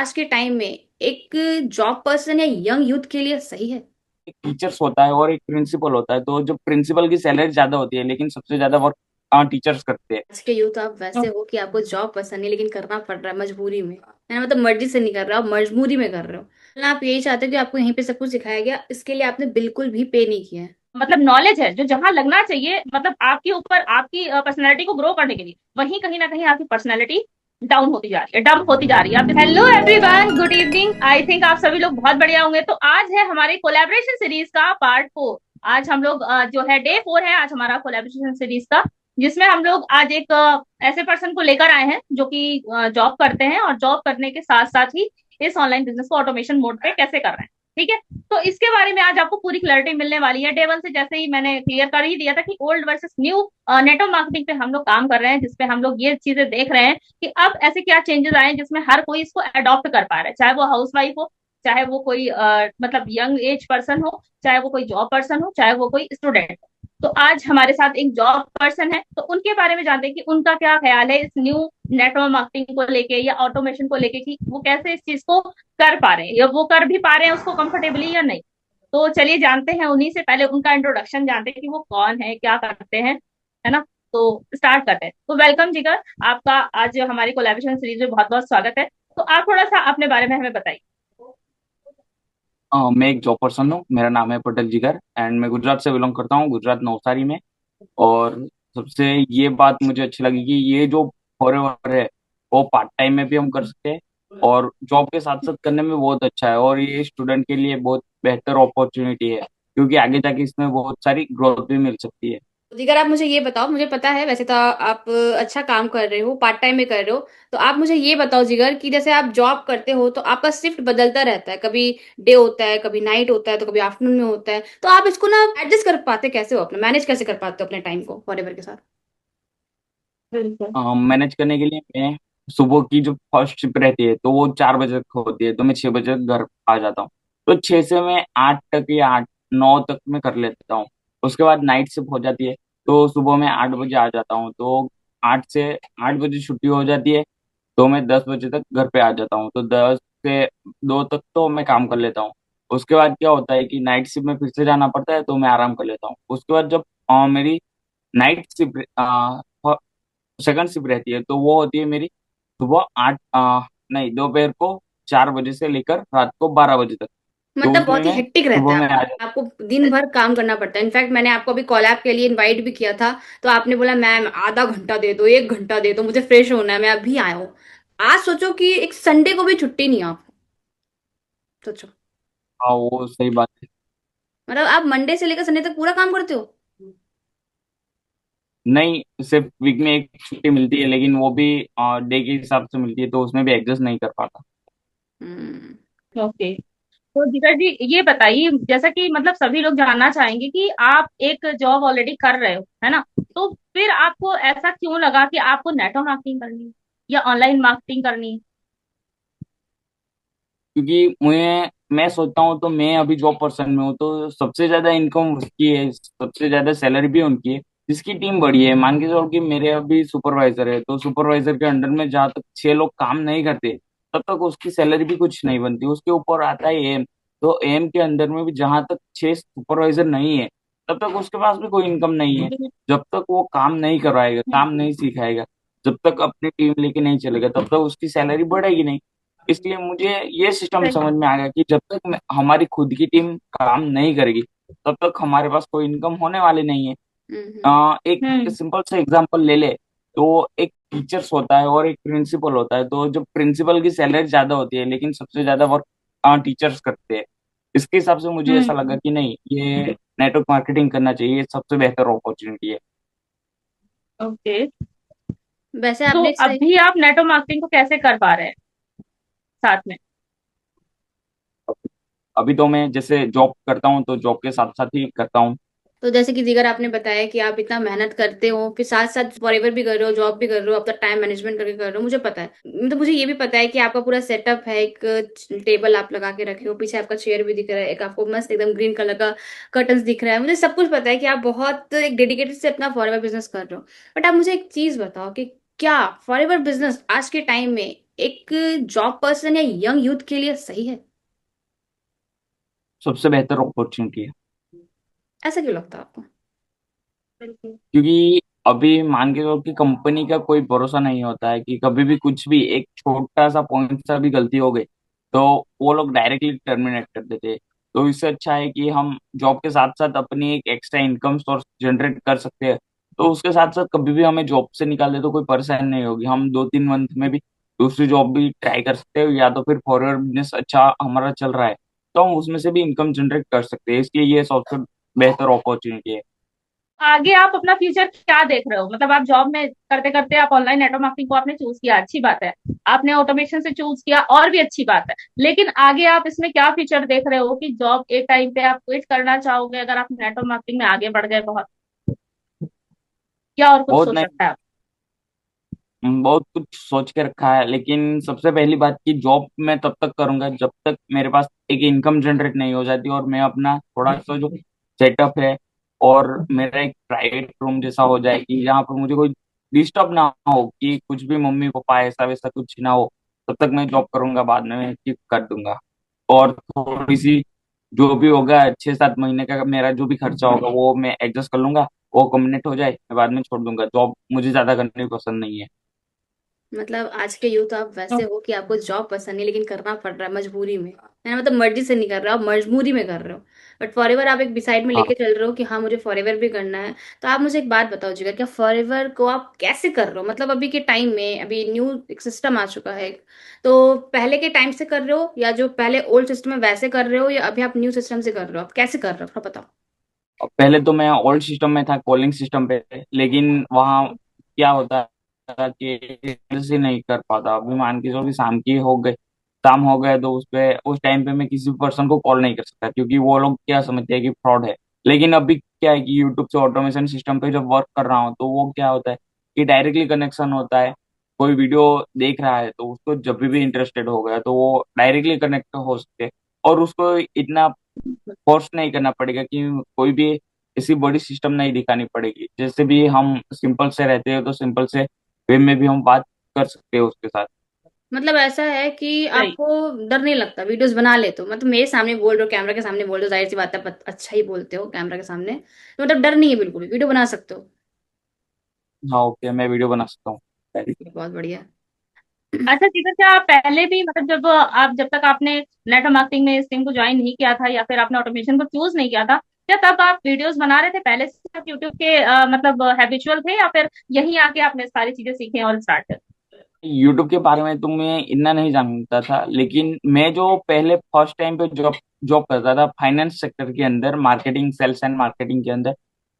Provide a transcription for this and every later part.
आज के टाइम में एक जॉब पर्सन या यंग यूथ के लिए सही है? एक टीचर्स होता है और एक प्रिंसिपल होता है। तो जो प्रिंसिपल की सैलरी ज्यादा होती है, लेकिन सबसे ज्यादा वर्क टीचर्स करते हैं। आज के यूथ आप वैसे हो कि आपको जॉब पसंद नहीं लेकिन करना पड़ रहा है मजबूरी में, है ना? मतलब मर्जी से नहीं कर रहे हो, आप मजबूरी में कर रहे हो। मतलब आप यही चाहते हो कि आपको यहीं पे सब कुछ सिखाया गया, इसके लिए आपने बिल्कुल भी पे नहीं किया है। मतलब नॉलेज है जो जहां लगना चाहिए, मतलब आपके ऊपर आपकी पर्सनैलिटी को ग्रो करने के लिए, वहीं कहीं ना कहीं आपकी पर्सनैलिटी डाउन होती जा रही है, डंप होती जा रही है। Hello everyone, good evening. I think आप सभी लोग बहुत बढ़िया होंगे। तो आज है हमारी कोलैबोरेशन सीरीज का पार्ट 4। आज हम लोग जो है डे 4 है आज हमारा कोलैबोरेशन सीरीज का, जिसमें हम लोग आज एक ऐसे पर्सन को लेकर आए हैं जो कि जॉब करते हैं और जॉब करने के साथ साथ ही इस ऑनलाइन बिजनेस को ऑटोमेशन मोड पे कैसे कर रहे हैं। ठीक है। तो इसके बारे में आज आपको पूरी क्लैरिटी मिलने वाली है। डे 1 से जैसे ही मैंने क्लियर कर ही दिया था कि old versus new network marketing पे हम लोग काम कर रहे हैं, जिसपे हम लोग ये चीजें देख रहे हैं कि अब ऐसे क्या चेंजेस आए हैं जिसमें हर कोई इसको अडॉप्ट कर पा रहा है, चाहे वो हाउस वाइफ हो, चाहे वो कोई मतलब यंग एज पर्सन हो, चाहे वो कोई जॉब पर्सन हो, चाहे वो कोई स्टूडेंट हो। तो आज हमारे साथ एक जॉब पर्सन है, तो उनके बारे में जानते हैं कि उनका क्या ख्याल है इस न्यू नेटवर्क मार्केटिंग को लेके या ऑटोमेशन को लेके, कि वो कैसे इस चीज को कर पा रहे हैं या वो कर भी पा रहे हैं उसको कंफर्टेबली या नहीं। तो चलिए जानते हैं, उन्हीं से पहले उनका इंट्रोडक्शन जानते हैं कि वो कौन है, क्या करते हैं, है ना। तो स्टार्ट करते हैं। तो वेलकम जिगर, आपका आज हमारी कोलैबोरेशन सीरीज में बहुत बहुत स्वागत है। तो आप थोड़ा सा अपने बारे में हमें बताइए। मैं एक जॉब पर्सन हूँ, मेरा नाम है पटेल जिगर एंड मैं गुजरात से बिलोंग करता हूँ, गुजरात नवसारी में। और सबसे ये बात मुझे अच्छी लगी कि ये जो फॉरएवर है वो पार्ट टाइम में भी हम कर सकते हैं और जॉब के साथ साथ करने में बहुत अच्छा है। और ये स्टूडेंट के लिए बहुत बेहतर अपॉर्चुनिटी है, क्योंकि आगे जाके इसमें बहुत सारी ग्रोथ भी मिल सकती है। जिगर आप मुझे ये बताओ, मुझे पता है वैसे तो आप अच्छा काम कर रहे हो, पार्ट टाइम में कर रहे हो। तो आप मुझे ये बताओ जिगर कि जैसे आप जॉब करते हो तो आपका शिफ्ट बदलता रहता है, कभी डे होता है, कभी नाइट होता है, तो कभी आफ्टरनून में होता है। तो आप इसको ना एडजस्ट कर पाते कैसे हो, अपना मैनेज कैसे कर पाते हो अपने टाइम को फॉरएवर के साथ? बिल्कुल। मैनेज करने के लिए मैं सुबह की जो फर्स्ट शिफ्ट रहती है तो वो 4 बजे तक होती है, तो मैं 6 बजे तक घर आ जाता हूँ। तो 6 से मैं 8 तक या 8 9 तक मैं कर लेता हूँ। उसके बाद नाइट शिफ्ट हो जाती है, तो सुबह मैं 8 बजे आ जाता हूँ। तो 8 से 8 बजे छुट्टी हो जाती है, तो मैं 10 बजे तक घर पे आ जाता हूँ। तो 10 से 2 तक तो मैं काम कर लेता हूँ। उसके बाद क्या होता है कि नाइट शिफ्ट में फिर से जाना पड़ता है, तो मैं आराम कर लेता हूँ। उसके बाद जब मेरी नाइट शिफ्ट सेकंड शिफ्ट रहती है, तो वो होती है मेरी सुबह नहीं, दोपहर को 4 बजे से लेकर रात को 12 बजे तक। तो मतलब उसमें बहुत ही मैं हेक्टिक रहता सुबह है में आ आपका, आपको दिन भर काम करना पड़ता है। इनफैक्ट मैंने आपको अभी कॉल ऐप के लिए इनवाइट भी किया था, तो आपने बोला मैम आधा घंटा दे दो, 1 घंटा दे दो, मुझे फ्रेश होना है, मैं अभी आया हूँ। आज सोचो कि एक संडे को भी छुट्टी नहीं है आपको। सोचो। हाँ, वो सही बात है। मतलब आप मंडे से लेकर संडे तक पूरा काम करते हो? नहीं, सिर्फ वीक में एक छुट्टी मिलती है, लेकिन वो भी डे के हिसाब से मिलती है, तो उसमें भी एडजस्ट नहीं कर पाता। हम्म। ओके। तो जिगर जी ये बताइए, जैसा कि मतलब सभी लोग जानना चाहेंगे कि आप एक जॉब ऑलरेडी कर रहे हो, है ना। तो फिर आपको ऐसा क्यों लगा कि आपको नेटवर्क मार्केटिंग करनी है या ऑनलाइन मार्केटिंग करनी है? क्योंकि मैं सोचता हूँ, तो मैं अभी जॉब पर्सन में हूँ, तो सबसे ज्यादा इनकम उसकी है, सबसे ज्यादा सैलरी भी उनकी है जिसकी टीम बड़ी है। मान के चलो कि मेरे अभी सुपरवाइजर है, तो सुपरवाइजर के अंडर में जहाँ तक 6 लोग काम नहीं करते, तब तक उसकी सैलरी भी कुछ नहीं बनती। उसके ऊपर आता है एम, तो एम के अंदर में भी जहां तक 6 सुपरवाइजर नहीं है, तब तक उसके पास भी कोई इनकम नहीं है। जब तक वो काम नहीं करवाएगा, काम नहीं सिखाएगा, जब तक अपनी टीम लेके नहीं चलेगा, तब तक उसकी सैलरी बढ़ेगी नहीं। इसलिए मुझे ये सिस्टम सही समझ बात। में आ गया कि जब तक हमारी खुद की टीम काम नहीं करेगी, तब तक हमारे पास कोई इनकम होने वाली नहीं है। हम्म। एक हम्म। सिंपल सा एग्जांपल ले ले, तो एक टीचर्स होता है और एक प्रिंसिपल होता है। तो जो प्रिंसिपल की सैलरी ज्यादा होती है, लेकिन सबसे ज्यादा वर्क टीचर्स करते हैं। इसके हिसाब से मुझे ऐसा लगा हम्म। कि नहीं, ये नेटवर्क मार्केटिंग करना चाहिए, ये सबसे बेहतर अपॉर्चुनिटी है। ओके। वैसे तो आपने सही। अभी आप नेटवर्क मार्केटिंग को कैसे कर पा रहे हैं साथ में? अभी तो मैं जैसे जॉब करता हूँ, तो जॉब के साथ साथ ही करता हूँ। तो जैसे कि दिगर आपने बताया कि आप इतना मेहनत करते हो, फिर साथ साथ फॉरएवर भी कर रहे हो, जॉब भी कर रहे हो, अपना टाइम मैनेजमेंट करके कर रहे हो, मुझे पता है। मतलब मुझे ये भी पता है कि आपका पूरा सेटअप है, एक टेबल आप लगा के रखे हो, पीछे आपका चेयर भी दिख रहा है, एक आपको मस्त एकदम ग्रीन कलर का कर्टन्स दिख रहा है, मुझे सब कुछ पता है कि आप बहुत एक डेडिकेटेड से अपना फॉरएवर बिजनेस कर रहे हो। बट आप मुझे एक चीज बताओ कि क्या फॉरएवर बिजनेस आज के टाइम में एक जॉब पर्सन या यंग यूथ के लिए सही है? सबसे बेहतर अपॉर्चुनिटी है। ऐसा क्यों लगता है आपको? बिल्कुल। क्योंकि अभी मान के चलो कि कंपनी का कोई भरोसा नहीं होता है, कि कभी भी कुछ भी एक छोटा सा पॉइंट सा भी गलती हो गई तो वो लोग डायरेक्टली टर्मिनेट कर देते हैं। तो इससे अच्छा है कि हम जॉब के साथ साथ अपनी एक एक्स्ट्रा इनकम सोर्स जनरेट कर सकते हैं। तो उसके साथ साथ कभी भी हमें जॉब से निकाल दे तो कोई परेशानी नहीं होगी, हम 2-3 मंथ में भी दूसरी जॉब भी ट्राई कर सकते हैं, या तो फिर फॉरवर्ड बिजनेस अच्छा हमारा चल रहा है तो हम उसमें से भी इनकम जनरेट कर सकते हैं, इसलिए ये सबसे बेहतर अपॉर्चुनिटी है। आगे आप अपना फ्यूचर क्या देख रहे हो? मतलब आप जॉब में करते करते आप ऑनलाइन नेटवर्क मार्केटिंग को आपने चूज किया, अच्छी बात है। आपने ऑटोमेशन से चूज किया, और भी अच्छी बात है। लेकिन आगे आप इसमें क्या फ्यूचर देख रहे हो कि जॉब एक टाइम पे आप क्विट करना चाहोगे अगर आप नेटवर्क मार्केटिंग में आगे बढ़ गए बहुत? क्या और कुछ बहुत सोच नहीं, रखा है आप? बहुत कुछ सोच के रखा है, लेकिन सबसे पहली बात की जॉब मैं तब तक करूंगा जब तक मेरे पास एक इनकम जनरेट नहीं हो जाती और मैं अपना थोड़ा सा जो सेटअप है और मेरा एक प्राइवेट रूम जैसा हो जाए कि जहाँ पर मुझे कोई डिस्टर्ब ना हो, कि कुछ भी मम्मी पापा ऐसा वैसा कुछ ना हो। तब तक मैं जॉब करूंगा, बाद में मैं ठीक कर दूंगा। और थोड़ी सी जो भी होगा 6-7 महीने का मेरा जो भी खर्चा होगा वो मैं एडजस्ट कर लूंगा। वो कम्युनिट हो जाए मैं बाद में छोड़ दूंगा, जॉब मुझे ज्यादा करनी पसंद नहीं है। मतलब आज के यूथ आप वैसे हो कि आपको जॉब पसंद नहीं लेकिन करना पड़ रहा है मजबूरी में, है ना? मतलब मर्जी से नहीं कर रहे हो, आप मजबूरी में कर रहे हो। बट फॉरएवर आप एक डिसाइड में हाँ, लेके चल रहे हो कि हाँ मुझे फॉरएवर भी करना है। तो आप मुझे एक बात बताओ जीगा, क्या फॉरएवर को आप कैसे कर रहे हो? मतलब अभी के टाइम में अभी न्यू एक सिस्टम आ चुका है, तो पहले के टाइम से कर रहे हो या जो पहले ओल्ड सिस्टम है वैसे कर रहे हो, या अभी आप न्यू सिस्टम से कर रहे हो? आप कैसे कर रहे हो थोड़ा बताओ। और पहले तो मैं ओल्ड सिस्टम में था, कॉलिंग सिस्टम पे, लेकिन वहाँ क्या होता था कि से नहीं कर पाता। अभी मान के चलो कि शाम हो गए तो उस टाइम पे मैं किसी पर्सन को कॉल नहीं कर सकता, क्योंकि वो लोग क्या समझते हैं कि फ्रॉड है। लेकिन अभी क्या है कि यूट्यूब से ऑटोमेशन सिस्टम पे जब वर्क कर रहा हूँ तो वो क्या होता है कि डायरेक्टली कनेक्शन होता है। कोई वीडियो देख रहा है तो उसको जब भी इंटरेस्टेड हो गया तो वो डायरेक्टली कनेक्ट हो सकते हैं। और उसको इतना फोर्स नहीं करना पड़ेगा कि कोई भी ऐसी बड़ी सिस्टम नहीं दिखानी पड़ेगी। जैसे भी हम सिंपल से रहते हैं तो सिंपल से वे में भी हम बात कर सकते हैं उसके साथ। मतलब ऐसा है कि सही। आपको डर नहीं लगता वीडियोस बना ले तो? मतलब मेरे सामने बोल रहे हो, कैमरा के सामने बोल रहे हो, जाहिर सी बात है अच्छा ही बोलते हो कैमरा के सामने, तो मतलब डर नहीं है बिल्कुल, वीडियो बना सकते हो? हाँ, ओके, मैं वीडियो बना सकता हूँ। ये बहुत बढ़िया। अच्छा जीगर, क्या आप पहले भी मतलब जब तक आपने नेटवर्क मार्केटिंग में इस टीम को ज्वाइन नहीं किया था या फिर आपने ऑटोमेशन को चूज नहीं किया था, क्या तब आप वीडियोस बना रहे थे पहले से? आप यूट्यूब के मतलब हैबिचुअल थे या फिर यहीं आके आपने सारी चीजें सीखी और स्टार्ट कर? यूट्यूब के बारे में तो मैं इतना नहीं जानता था, लेकिन मैं जो पहले फर्स्ट टाइम पे जॉब जॉब करता था फाइनेंस सेक्टर के अंदर, मार्केटिंग, सेल्स एंड मार्केटिंग के अंदर।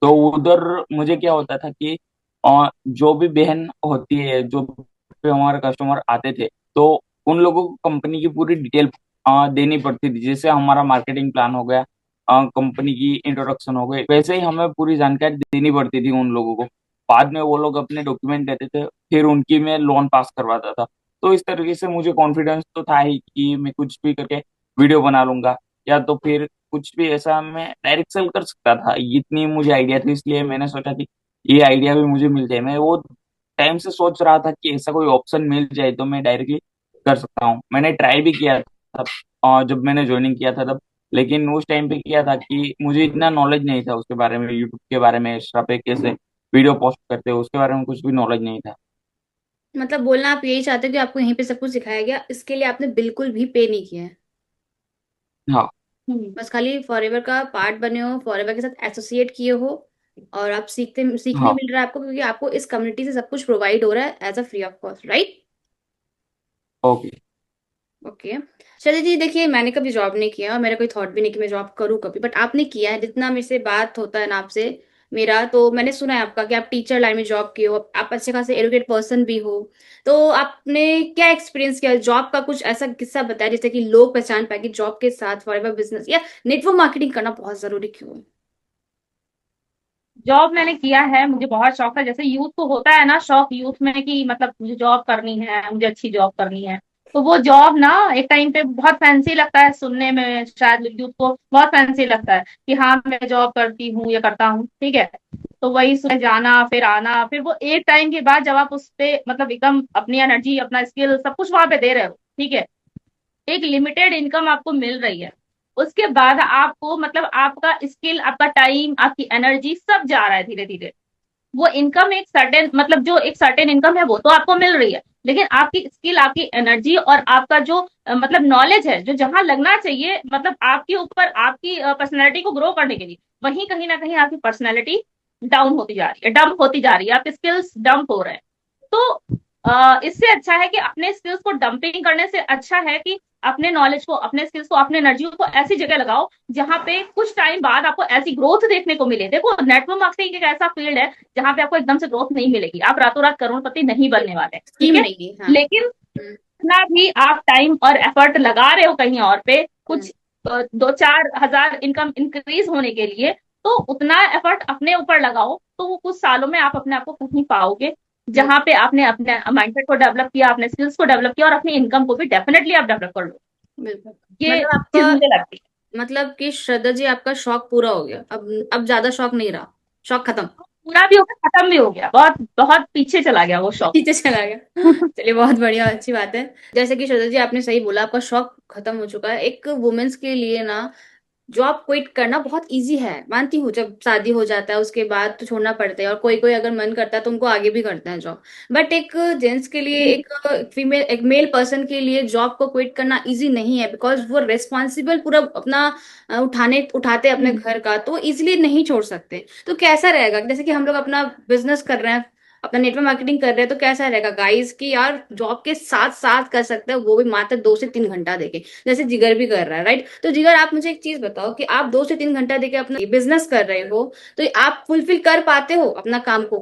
तो उधर मुझे क्या होता था कि जो भी बहन होती है, जो भी हमारे कस्टमर आते थे, तो उन लोगों को कंपनी की पूरी डिटेल देनी पड़ती थी। जैसे हमारा मार्केटिंग प्लान हो गया, कंपनी की इंट्रोडक्शन हो गई, वैसे ही हमें पूरी जानकारी देनी पड़ती थी उन लोगों को। बाद में वो लोग अपने डॉक्यूमेंट देते थे, फिर उनकी मैं लोन पास करवाता था। तो इस तरीके से मुझे कॉन्फिडेंस तो था ही कि मैं कुछ भी करके वीडियो बना लूंगा, या तो फिर कुछ भी ऐसा मैं डायरेक्ट सेल कर सकता था। इतनी मुझे आइडिया थी, इसलिए मैंने सोचा कि ये आइडिया भी मुझे मिल जाए। मैं वो टाइम से सोच रहा था कि ऐसा कोई ऑप्शन मिल जाए तो मैं डायरेक्टली कर सकता हूँ। मैंने ट्राई भी किया था जब मैंने ज्वाइनिंग किया था तब। लेकिन उस टाइम पे किया था कि मुझे इतना नॉलेज नहीं था उसके बारे में, यूट्यूब के बारे में, इंस्टा पे कैसे वीडियो पोस्ट करते हैं उसके बारे में कुछ भी नॉलेज नहीं था। मतलब बोलना आप यही चाहते हो कि आपको यहीं पे सब कुछ सिखाया गया, इसके लिए आपने बिल्कुल भी पे नहीं किया है? हाँ, हम्म। बस खाली फॉरएवर का पार्ट बने हो, फॉरएवर के साथ एसोसिएट किए हो, और आप सीखने हाँ, मिल रहा है आपको, क्योंकि आपको इस कम्युनिटी से सब कुछ प्रोवाइड हो रहा है as a free of cost, right? Okay. Okay. चलिए जी, देखिए मैंने कभी जॉब नहीं किया और मेरा कोई थॉट भी नहीं कि मैं जॉब करूँ कभी, बट आपने किया है। जितना मेरे से बात होता है ना आपसे, मेरा तो मैंने सुना है आपका कि आप टीचर लाइन में जॉब किए हो, आप अच्छे खासे एडुकेट पर्सन भी हो। तो आपने क्या एक्सपीरियंस किया जॉब का? कुछ ऐसा किस्सा बताया जिससे कि लोग पहचान पाए कि जॉब के साथ फॉरएवर बिजनेस या नेटवर्क मार्केटिंग करना बहुत जरूरी क्यों है। जॉब मैंने किया है, मुझे बहुत शौक था। जैसे यूथ को होता है ना शौक यूथ में कि मतलब मुझे जॉब करनी है, मुझे अच्छी जॉब करनी है। तो वो जॉब ना एक टाइम पे बहुत फैंसी लगता है सुनने में, शायद यूथ को बहुत फैंसी लगता है कि हाँ मैं जॉब करती हूँ या करता हूँ, ठीक है। तो वही सुबह जाना फिर आना, फिर वो एक टाइम के बाद जब आप उस पे मतलब एकदम अपनी एनर्जी अपना स्किल सब कुछ वहां पे दे रहे हो, ठीक है, एक लिमिटेड इनकम आपको मिल रही है, उसके बाद आपको मतलब आपका स्किल, आपका टाइम, आपकी एनर्जी सब जा रहा है धीरे धीरे। वो इनकम एक सर्टेन मतलब जो एक सर्टेन इनकम है वो तो आपको मिल रही है, लेकिन आपकी स्किल, आपकी एनर्जी और आपका जो मतलब नॉलेज है जो जहां लगना चाहिए मतलब आपके ऊपर आपकी पर्सनैलिटी को ग्रो करने के लिए, वहीं कहीं ना कहीं आपकी पर्सनैलिटी डाउन होती जा रही है, डंप होती जा रही है, आपके स्किल्स डंप हो रहे हैं। तो इससे अच्छा है कि अपने स्किल्स को डंपिंग करने से अच्छा है कि अपने नॉलेज को, अपने स्किल्स को, अपने एनर्जी को ऐसी जगह लगाओ जहां पे कुछ टाइम बाद आपको ऐसी ग्रोथ देखने को मिले। देखो, नेटवर्क मार्केटिंग एक ऐसा फील्ड है जहां पे आपको एकदम से ग्रोथ नहीं मिलेगी, आप रातों रात करोड़पति नहीं बनने वाले, ठीक स्कीम है। नहीं है, हाँ। लेकिन जितना भी आप टाइम और एफर्ट लगा रहे हो कहीं और पे हम्म, कुछ 2-4 हजार इनकम इंक्रीज होने के लिए, तो उतना एफर्ट अपने ऊपर लगाओ, तो वो कुछ सालों में आप अपने आप को कहीं पाओगे हम्म, जहां पे आपने अपने माइंडसेट को डेवलप किया, अपने स्किल्स को डेवलप किया और अपनी इनकम को भी डेफिनेटली आप डेवलप कर लो। बिल्कुल। ये मतलब चीज आपका, मुझे लगती मतलब कि श्रद्धा जी आपका शौक पूरा हो गया, अब ज्यादा शौक नहीं रहा, शौक खत्म। है। पूरा भी हो गया, खत्म भी हो गया, बहुत बहुत पीछे चला गया वो शौक। पीछे चला गया। चलिए, बहुत बढ़िया, अच्छी बात है। जैसे कि श्रद्धा जी आपने सही बोला, आपका शौक खत्म हो चुका है। एक वुमेन्स के लिए ना जॉब क्विट करना बहुत इजी है, मानती हूँ। जब शादी हो जाता है उसके बाद तो छोड़ना पड़ता है, और कोई कोई अगर मन करता है तो उनको आगे भी करते हैं जॉब। बट एक जेंट्स के लिए, एक फीमेल, एक मेल पर्सन के लिए जॉब को क्विट करना इजी नहीं है, बिकॉज वो रिस्पॉन्सिबल पूरा अपना उठाते हैं अपने घर का, तो इजिली नहीं छोड़ सकते। तो कैसा रहेगा, जैसे कि हम लोग अपना बिजनेस कर रहे हैं, अपना नेटवर्क मार्केटिंग कर रहे हैं, तो कैसा रहेगा गाइस कि यार जॉब के साथ साथ कर सकते हैं, वो भी मात्र 2 से 3 घंटा देके, जैसे जिगर भी कर रहा है, राइट। तो जिगर, आप मुझे एक चीज बताओ कि आप 2 से 3 घंटा देके अपना बिजनेस कर रहे हो, तो आप फुलफिल कर पाते हो अपना काम को,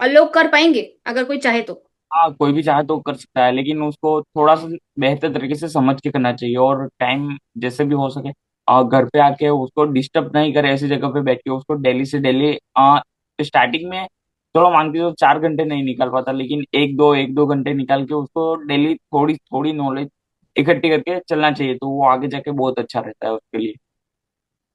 और लोग कर पाएंगे अगर कोई चाहे तो? हाँ, कोई भी चाहे तो कर सकता है, लेकिन उसको थोड़ा सा बेहतर तरीके से समझ के करना चाहिए, और टाइम जैसे भी हो सके घर पे आके उसको डिस्टर्ब नहीं करे, ऐसी जगह पे बैठ के उसको डेली से डेली स्टार्टिंग में चलो मान के तो 4 घंटे नहीं निकाल पाता, लेकिन एक दो घंटे निकाल के उसको डेली थोड़ी थोड़ी नॉलेज इकट्ठी करके चलना चाहिए, तो वो आगे जाके बहुत अच्छा रहता है उसके लिए।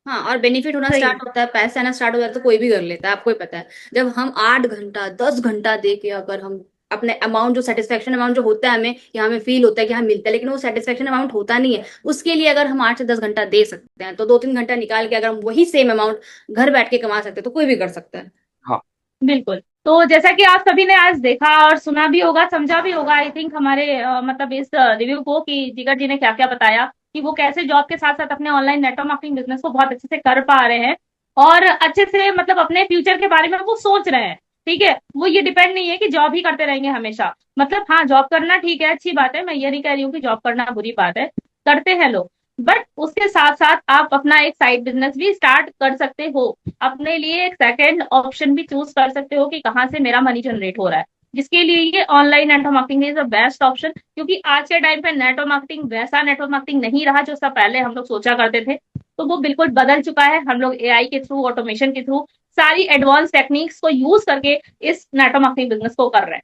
हाँ, और बेनिफिट होना सही स्टार्ट होता है, पैसे आना स्टार्ट हो जाता है, तो कोई भी कर लेता है, आपको ही पता है। जब हम 8 घंटा 10 घंटा दे के अगर हम अपने अमाउंट, जो सेटिस्फेक्शन अमाउंट जो होता है हमें, कि हमें फील होता है कि हमें मिलता है, लेकिन वो सेटिस्फेक्शन अमाउंट होता नहीं है, उसके लिए अगर हम 8 से 10 घंटा दे सकते हैं, तो 2 3 घंटा निकाल के अगर हम वही सेम अमाउंट घर बैठ के कमा सकते हैं, तो कोई भी कर सकता है। हाँ। बिल्कुल। तो जैसा कि आप सभी ने आज देखा और सुना भी होगा, समझा भी होगा, आई थिंक हमारे मतलब इस रिव्यू को कि जिगर जी ने क्या क्या बताया कि वो कैसे जॉब के साथ साथ अपने ऑनलाइन नेटवर्क मार्केटिंग बिजनेस को बहुत अच्छे से कर पा रहे हैं और अच्छे से मतलब अपने फ्यूचर के बारे में वो सोच रहे हैं। ठीक है, वो ये डिपेंड नहीं है कि जॉब ही करते रहेंगे हमेशा। मतलब हाँ, जॉब करना ठीक है, अच्छी बात है, मैं ये नहीं कह रही हूँ कि जॉब करना बुरी बात है, करते हैं लोग, बट उसके साथ साथ आप अपना एक साइड बिजनेस भी स्टार्ट कर सकते हो, अपने लिए एक सेकेंड ऑप्शन भी चूज कर सकते हो कि कहाँ से मेरा मनी जनरेट हो रहा है, जिसके लिए ये online network marketing is the best option. क्योंकि आज के टाइम पे नेटवर्क मार्केटिंग वैसा नेटवर्क मार्केटिंग नहीं रहा जो सब पहले हम लोग सोचा करते थे, तो वो बिल्कुल बदल चुका है। हम लोग एआई के थ्रू, ऑटोमेशन के थ्रू सारी एडवांस टेक्निक्स को यूज करके इस नेटवर्क मार्केटिंग बिजनेस को कर रहे हैं।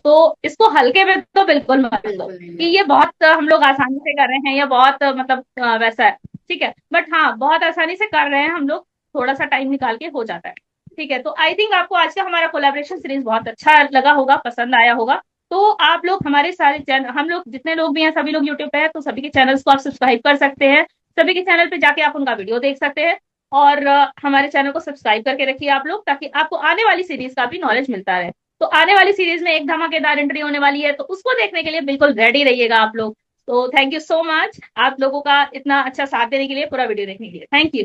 तो इसको हल्के में तो बिल्कुल मत लो बिल्कुल नहीं कि है। ये बहुत हम लोग आसानी से कर रहे हैं या बहुत मतलब वैसा है, ठीक है, बट हाँ बहुत आसानी से कर रहे हैं हम लोग, थोड़ा सा टाइम निकाल के हो जाता है। ठीक है, तो आई थिंक आपको आज का हमारा कोलैबोरेशन सीरीज बहुत अच्छा लगा होगा, पसंद आया होगा। तो आप लोग हमारे सारे चैनल, हम लोग जितने लोग भी हैं सभी लोग यूट्यूब पे हैं, तो सभी के चैनल्स को आप सब्सक्राइब कर सकते हैं, सभी के चैनल पे जाके आप उनका वीडियो देख सकते हैं और हमारे चैनल को सब्सक्राइब करके रखिए आप लोग, ताकि आपको आने वाली सीरीज का भी नॉलेज मिलता रहे। तो आने वाली सीरीज में एक धमाकेदार एंट्री होने वाली है, तो उसको देखने के लिए बिल्कुल रेडी रहिएगा आप लोग। तो थैंक यू सो मच आप लोगों का इतना अच्छा साथ देने के लिए, पूरा वीडियो देखने के लिए, थैंक यू।